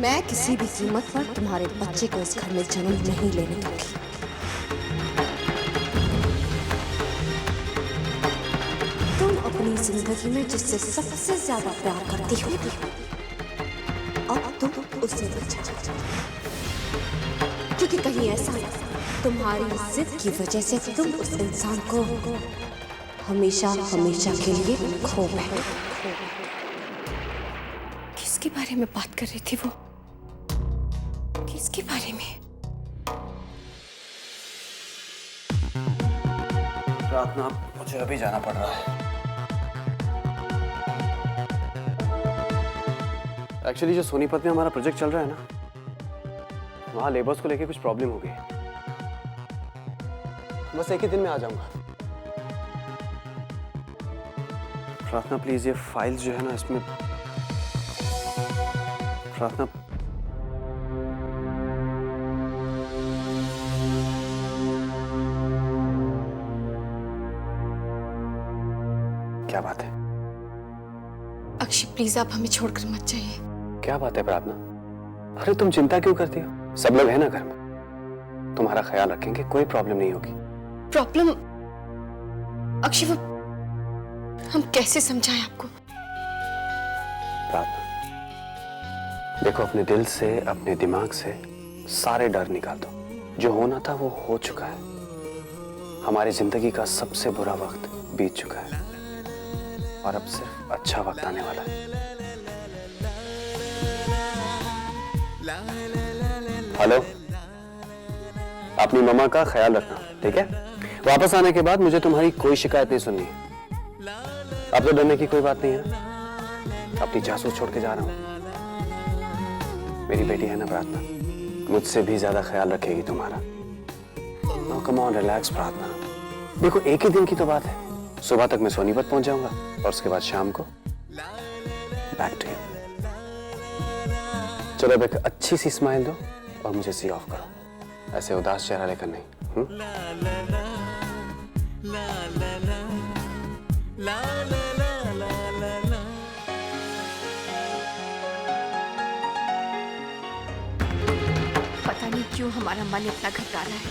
मैं किसी भी कीमत पर तुम्हारे बच्चे को इस घर में जन्म नहीं लेने दूंगी। तुम अपनी जिंदगी में जिससे सबसे ज्यादा प्यार करती हो, अब तुम उससे बचा, क्योंकि कहीं ऐसा है तुम्हारी जिद की वजह से तुम उस इंसान को हमेशा हमेशा के लिए खो बैठो। किसके बारे में बात कर रही थी वो? किसके बारे में? प्रार्थना, मुझे अभी जाना पड़ रहा है। एक्चुअली जो सोनीपत में हमारा प्रोजेक्ट चल रहा है ना, वहाँ लेबर्स को लेके कुछ प्रॉब्लम हो गई। बस एक ही दिन में आ जाऊंगा। प्रार्थना प्लीज, ये फाइल्स जो है ना, इसमें प्रार्थना क्या बात है? अक्षय प्लीज आप हमें छोड़कर मत जाइए। क्या बात है प्रार्थना? अरे तुम चिंता क्यों करती हो? सब लोग हैं ना घर में, तुम्हारा ख्याल रखेंगे, कोई प्रॉब्लम नहीं होगी। प्रॉब्लम? अक्षय वो हम कैसे समझाएं आपको? प्रार्थना देखो, अपने दिल से, अपने दिमाग से सारे डर निकाल दो। जो होना था वो हो चुका है। हमारी जिंदगी का सबसे बुरा वक्त बीत चुका है और अब सिर्फ अच्छा वक्त आने वाला है। हेलो, अपनी मम्मा का ख्याल रखना, ठीक है? वापस आने के बाद मुझे तुम्हारी कोई शिकायत नहीं सुननी है। अब तो डरने की कोई बात नहीं है ना। अपनी जासूस छोड़ के जा रहा हूं। मेरी बेटी है ना प्रार्थना, मुझसे भी ज्यादा ख्याल रखेगी तुम्हारा। नो कम ऑन, रिलैक्स प्रार्थना। देखो एक ही दिन की तो बात है। सुबह तक मैं सोनीपत पहुंच जाऊंगा और उसके बाद शाम को बैक टू यू। चलो अब एक अच्छी सी स्माइल दो और मुझे सी ऑफ करो। ऐसे उदास चेहरा लेकर नहीं। पता नहीं क्यों हमारा मन इतना घबरा रहा है।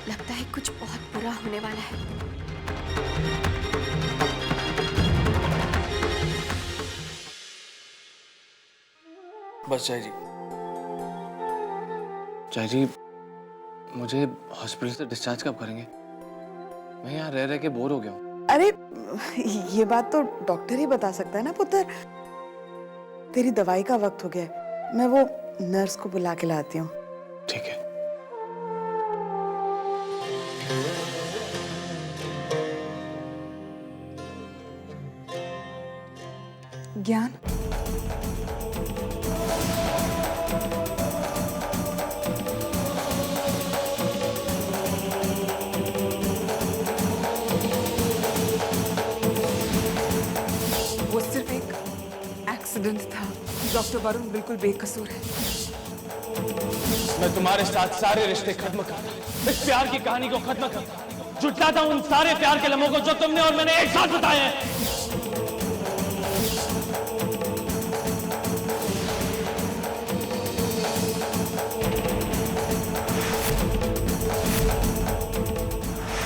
लगता है कुछ बहुत बुरा होने वाला है। बस जय जी, मुझे हॉस्पिटल से डिस्चार्ज कब करेंगे? मैं यहाँ रह रह के बोर हो गया हूँ। अरे ये बात तो डॉक्टर ही बता सकता है ना पुत्र। तेरी दवाई का वक्त हो गया है, मैं वो नर्स को बुला के लाती हूँ। ठीक है। ज्ञान, वो सिर्फ एक एक्सीडेंट था। डॉक्टर वरुण बिल्कुल बेकसूर है। मैं तुम्हारे साथ सारे रिश्ते खत्म करता, इस प्यार की कहानी को खत्म करता, जुटलाता उन सारे प्यार के लम्हों को जो तुमने और मैंने एक साथ बिताए हैं।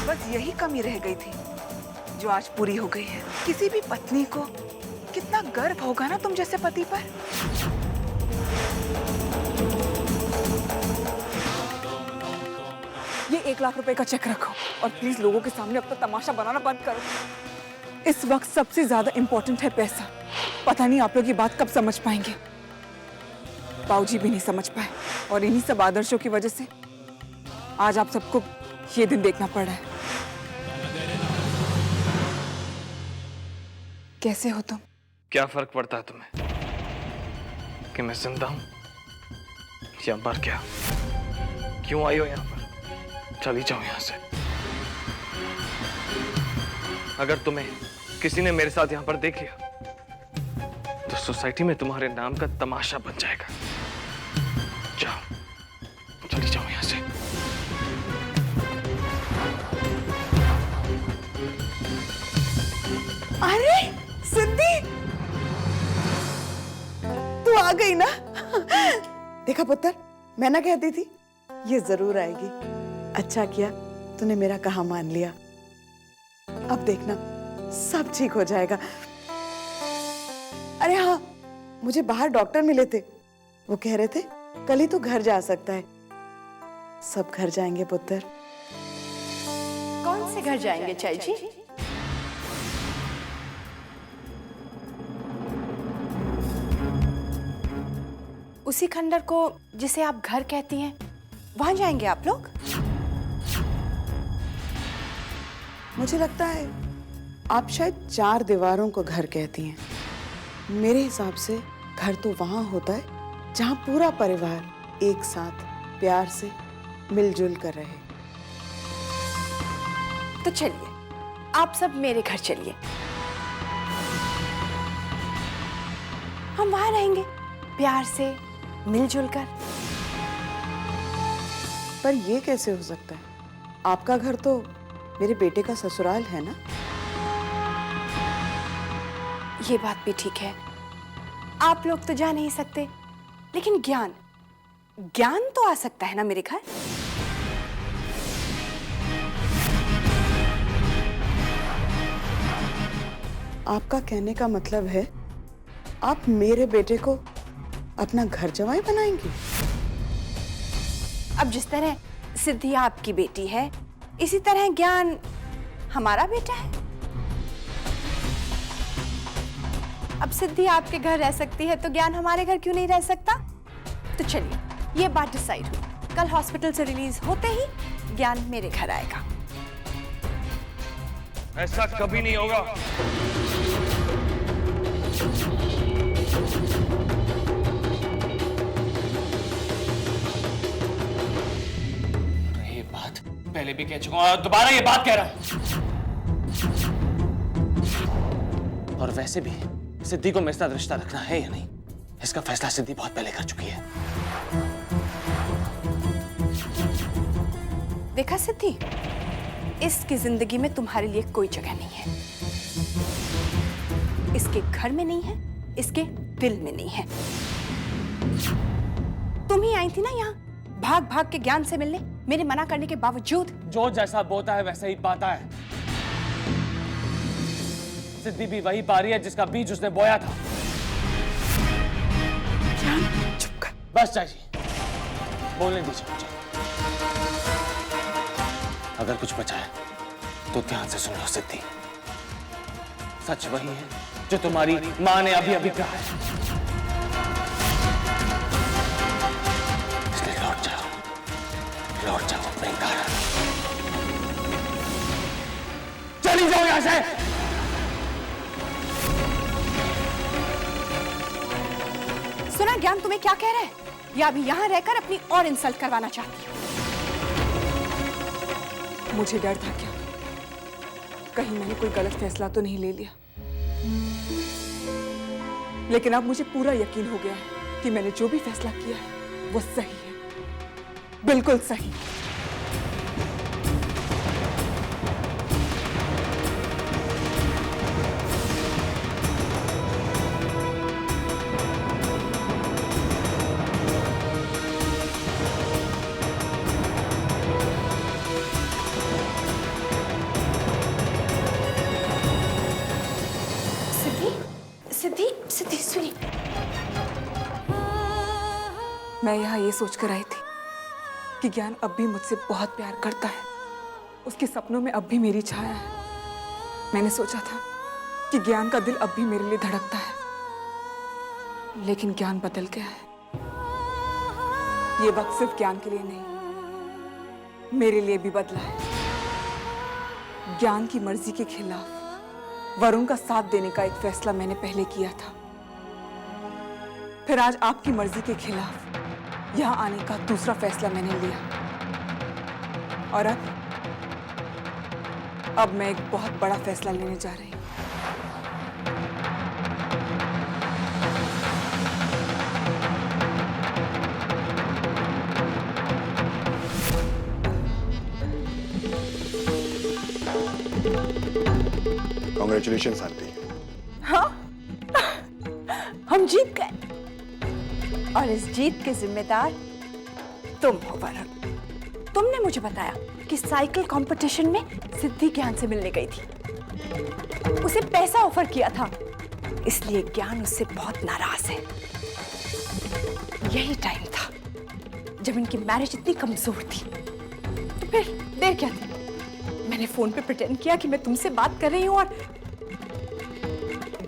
बस यही कमी रह गई थी जो आज पूरी हो गई है। किसी भी पत्नी को कितना गर्व होगा ना तुम जैसे पति पर। ये 1 लाख रुपए का चेक रखो और प्लीज लोगों के सामने अपना तमाशा बनाना बंद करो। इस वक्त सबसे ज्यादा इंपॉर्टेंट है पैसा। पता नहीं आप लोग ये बात कब समझ पाएंगे। बाबूजी भी नहीं समझ पाए और इन्हीं सब आदर्शों की वजह से आज आप सबको ये दिन देखना पड़ रहा है। कैसे हो तुम? क्या फर्क पड़ता है तुम्हें कि मैं जिंदा हूं या मर गया? क्यों आई हो यहाँ पर? चली जाओ यहाँ से। अगर तुम्हें किसी ने मेरे साथ यहाँ पर देख लिया तो सोसाइटी में तुम्हारे नाम का तमाशा बन जाएगा। जाओ, चली जाओ यहाँ से। अरे सिद्धि, तू आ गई ना? देखा पुत्र, मैं ना कहती थी ये जरूर आएगी। अच्छा किया तूने मेरा कहा मान लिया। अब देखना सब ठीक हो जाएगा। अरे हाँ, मुझे बाहर डॉक्टर मिले थे, वो कह रहे थे कल ही तू घर जा सकता है। सब घर जाएंगे पुत्र। कौन से घर जाएंगे चाची जी? उसी खंडर को जिसे आप घर कहती हैं, वहां जाएंगे आप लोग? मुझे लगता है आप शायद चार दीवारों को घर कहती हैं। मेरे हिसाब से घर तो वहां होता है जहां पूरा परिवार एक साथ प्यार से मिलजुल कर रहे। तो चलिए, आप सब मेरे घर चलिए, हम वहां रहेंगे प्यार से मिलजुल कर। पर ये कैसे हो सकता है? आपका घर तो मेरे बेटे का ससुराल है ना? ये बात भी ठीक है, आप लोग तो जा नहीं सकते, लेकिन ज्ञान तो आ सकता है ना मेरे घर। आपका कहने का मतलब है आप मेरे बेटे को अपना घर जमाई बनाएंगी? अब जिस तरह सिद्धि आपकी बेटी है, इसी तरह ज्ञान हमारा बेटा है। अब सिद्धि आपके घर रह सकती है तो ज्ञान हमारे घर क्यों नहीं रह सकता? तो चलिए, ये बात डिसाइड हुई, कल हॉस्पिटल से रिलीज होते ही ज्ञान मेरे घर आएगा। ऐसा कभी नहीं होगा। ये बात पहले भी कह चुका हूं और दोबारा ये बात कह रहा हूं। और वैसे भी सिद्धि को मेरे साथ रिश्ता रखना है या नहीं, इसका फैसला सिद्धि बहुत पहले कर चुकी है। देखा सिद्धि, इसकी जिंदगी में तुम्हारे लिए कोई जगह नहीं है। इसके घर में नहीं है, इसके दिल में नहीं है। तुम ही आई थी ना यहाँ भाग भाग के ज्ञान से मिलने, मेरे मना करने के बावजूद। जो जैसा बोता है वैसा ही पाता है। सिद्धि भी वही पा रही है जिसका बीज उसने बोया था। चुप कर। बस चाची, बोलने दीजिए मुझे। अगर कुछ बचा है तो ध्यान से सुन लो सिद्धि। सच वही है जो तुम्हारी मां ने अभी अभी कहा है, इसलिए लौट जाओ अपने घर। चली जाओ यहां से। सुना ज्ञान तुम्हें क्या कह रहा है? या अभी यहाँ रहकर अपनी और इंसल्ट करवाना चाहती हो? मुझे डर था क्या, कहीं मैंने कोई गलत फैसला तो नहीं ले लिया। लेकिन अब मुझे पूरा यकीन हो गया है कि मैंने जो भी फैसला किया है वो सही है, बिल्कुल सही। सिद्धि सुनी। मैं यहाँ ये सोचकर आई थी कि ज्ञान अब भी मुझसे बहुत प्यार करता है, उसके सपनों में अब भी मेरी छाया है। मैंने सोचा था कि ज्ञान का दिल अब भी मेरे लिए धड़कता है, लेकिन ज्ञान बदल गया है। ये वक्त सिर्फ ज्ञान के लिए नहीं, मेरे लिए भी बदला है। ज्ञान की मर्जी के खिलाफ वरुण का साथ देने का एक फैसला मैंने पहले किया था, फिर आज आपकी मर्जी के खिलाफ यहाँ आने का दूसरा फैसला मैंने लिया, और अब मैं एक बहुत बड़ा फैसला लेने जा रही हूँ। Congratulations, आरती। हाँ, हम जीत गए। और इस जीत के जिम्मेदार तुम हो वरुण। तुमने मुझे बताया कि साइकिल कंपटीशन में सिद्धि ज्ञान से मिलने गई थी, उसे पैसा ऑफर किया था, इसलिए ज्ञान उससे बहुत नाराज है। यही टाइम था जब इनकी मैरिज इतनी कमजोर थी, तो फिर देर क्या थी? मैंने फोन पे प्रिटेंड किया कि मैं तुमसे बात कर रही हूँ और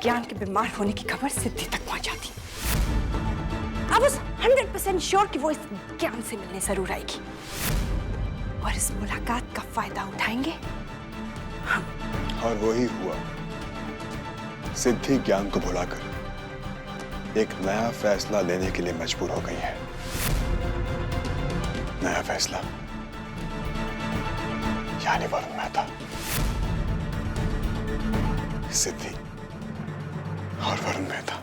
ज्ञान के बीमार होने की खबर सिद्धि तक पहुंच जाती। I was 100% श्योर कि वो इस ज्ञान से मिलने जरूर आएगी और इस मुलाकात का फायदा उठाएंगे हम। और वही हुआ। सिद्धि ज्ञान को भुलाकर एक नया फैसला लेने के लिए मजबूर हो गई है। नया फैसला यानी वरुण मेहता, सिद्धि और वरुण मेहता।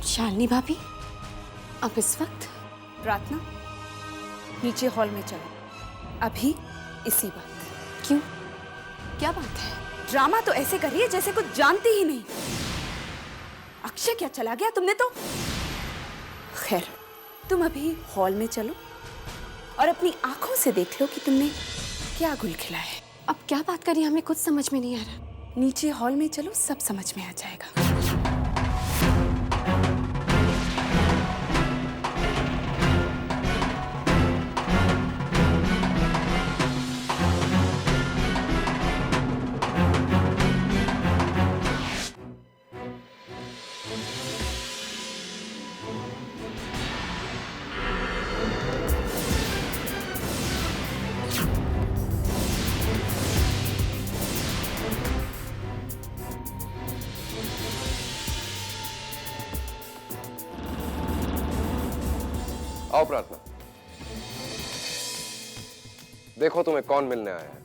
शालिनी भाभी, अब इस वक्त? प्रार्थना, नीचे हॉल में चलो, अभी इसी वक्त। क्यों? क्या बात है? ड्रामा तो ऐसे कर रही है जैसे कुछ जानती ही नहीं। अक्षय क्या चला गया तुमने तो? खैर, तुम अभी हॉल में चलो और अपनी आंखों से देख लो कि तुमने क्या गुल खिलाया है। अब क्या बात करी, हमें कुछ समझ में नहीं आ रहा। नीचे हॉल में चलो, सब समझ में आ जाएगा। आओ प्रार्थना, देखो तुम्हें कौन मिलने आया है।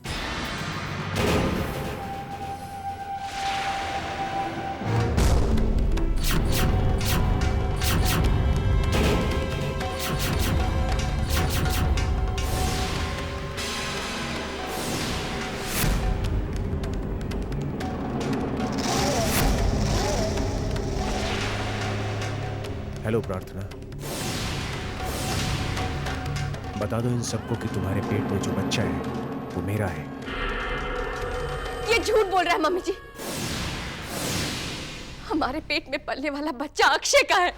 हेलो प्रार्थना, बता दो इन सबको कि तुम्हारे पेट में जो बच्चा है वो मेरा है। ये झूठ बोल रहा है मम्मी जी। हमारे पेट में पलने वाला बच्चा अक्षय का है।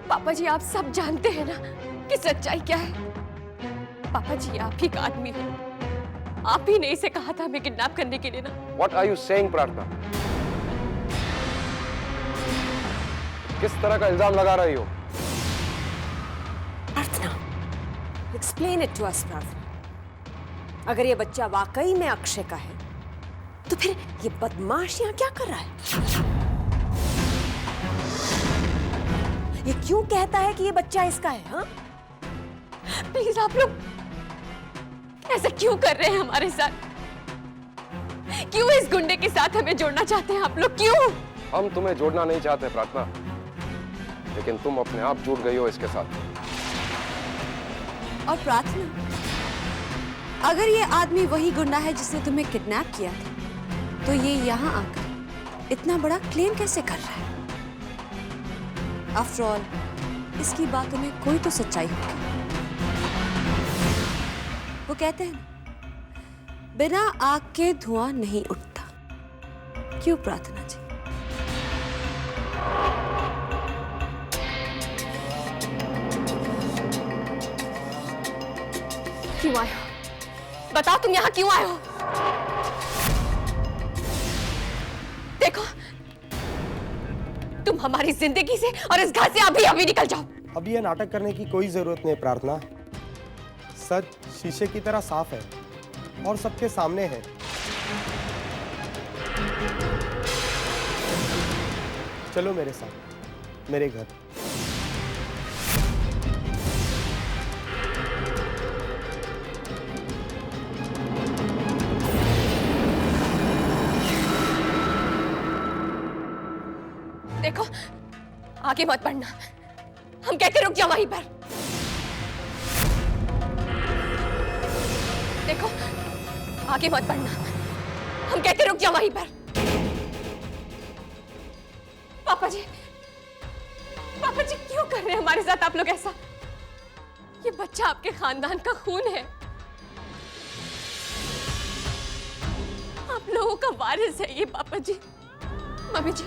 पापा जी आप सब जानते हैं ना कि सच्चाई क्या है। पापा जी आप ही का आदमी हो, आप ही ने इसे कहा था हमें किडनैप करने के लिए ना। What are you saying, प्रार्थना? किस तरह का इल्जाम लगा रही हो? प्रार्थना, एक्सप्लेन इट टू अस प्रार्थना। अगर ये बच्चा वाकई में अक्षय का है, तो फिर ये बदमाश यहाँ क्या कर रहा है? ये क्यों कहता है कि ये बच्चा इसका है? हाँ? प्लीज आप लोग ऐसा क्यों कर रहे हैं हमारे साथ? क्यों इस गुंडे के साथ हमें जोड़ना चाहते हैं आप लोग? क्यों? हम तुम्हें जोड़ना नहीं चाहते प्रार्थना, लेकिन तुम अपने आप जुड़ गई हो इसके साथ। और प्रार्थना, अगर ये आदमी वही गुंडा है जिसने तुम्हें किडनैप किया था, तो ये यहाँ आकर इतना बड़ा क्लेम कैसे कर रहा है? आफ्टर ऑल, इसकी बातों में कोई तो सच्चाई होगी। वो कहते हैं ना, बिना आग के धुआं नहीं उठता। क्यों प्रार्थना जी? क्यों आए हो? बताओ तुम यहाँ क्यों आए हो? देखो, तुम हमारी जिंदगी से और इस घर से अभी अभी निकल जाओ। अब ये नाटक करने की कोई जरूरत नहीं प्रार्थना। सच शीशे की तरह साफ है और सबके सामने है। चलो मेरे साथ मेरे घर। देखो, आगे मत बढ़ना। हम कहते रुक जाओ वहीं पर। देखो, आगे मत बढ़ना। हम कहते रुक जाओ वहीं पर। पापा जी क्यों कर रहे हैं हमारे साथ आप लोग ऐसा? ये बच्चा आपके खानदान का खून है, आप लोगों का वारिस है ये। पापा जी, मम्मी जी,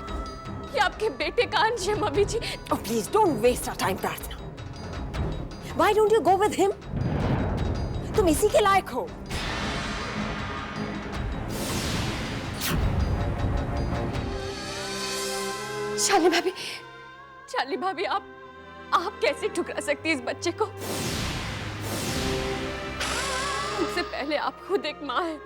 ये आपके बेटे का अंश है। Mummy ji, Oh, please don't waste our time, प्रार्थना। Why don't you go with him? तुम इसी के लायक हो। शालिनी भाभी, आप कैसे ठुकरा सकती इस बच्चे को? उससे पहले आप खुद एक माँ है,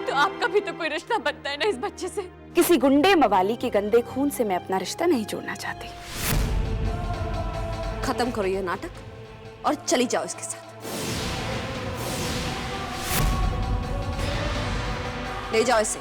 तो आपका भी तो कोई रिश्ता बनता है ना इस बच्चे से। किसी गुंडे मवाली के गंदे खून से मैं अपना रिश्ता नहीं जोड़ना चाहती। खत्म करो ये नाटक और चली जाओ इसके साथ। ले जाओ इसे।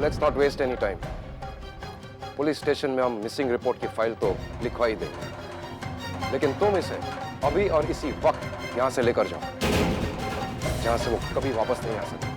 Let's not waste any time. Police station में हम मिसिंग रिपोर्ट की फाइल तो लिखवा ही देंगे, लेकिन तुम इसे अभी और इसी वक्त यहां से लेकर जाओ, जहां से वो कभी वापस नहीं आ सकते।